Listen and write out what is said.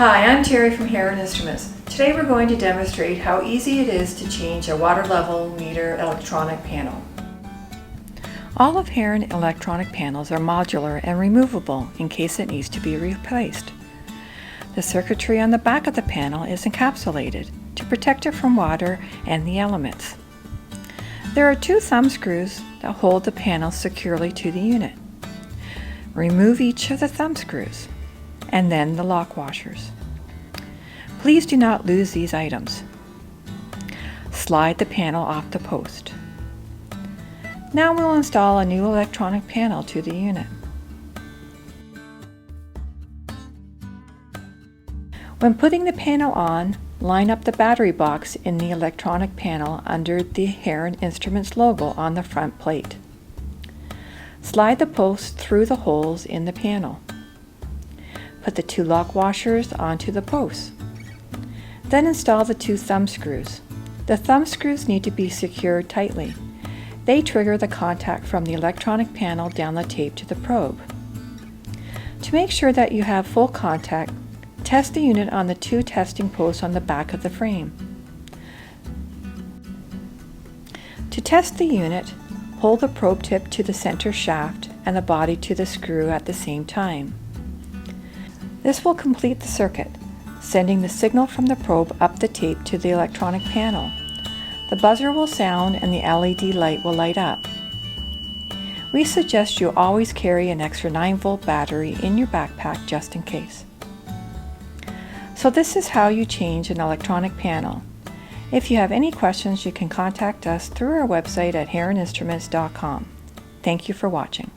Hi, I'm Terry from Heron Instruments. Today we're going to demonstrate how easy it is to change a water level meter electronic panel. All of Heron electronic panels are modular and removable in case it needs to be replaced. The circuitry on the back of the panel is encapsulated to protect it from water and the elements. There are two thumb screws that hold the panel securely to the unit. Remove each of the thumb screws and then the lock washers. Please do not lose these items. Slide the panel off the post. Now we'll install a new electronic panel to the unit. When putting the panel on, line up the battery box in the electronic panel under the Heron Instruments logo on the front plate. Slide the post through the holes in the panel. Put the two lock washers onto the posts. Then install the two thumb screws. The thumb screws need to be secured tightly. They trigger the contact from the electronic panel down the tape to the probe. To make sure that you have full contact, test the unit on the two testing posts on the back of the frame. To test the unit, hold the probe tip to the center shaft and the body to the screw at the same time. This will complete the circuit, sending the signal from the probe up the tape to the electronic panel. The buzzer will sound and the LED light will light up. We suggest you always carry an extra 9-volt battery in your backpack just in case. So this is how you change an electronic panel. If you have any questions, you can contact us through our website at heroninstruments.com. Thank you for watching.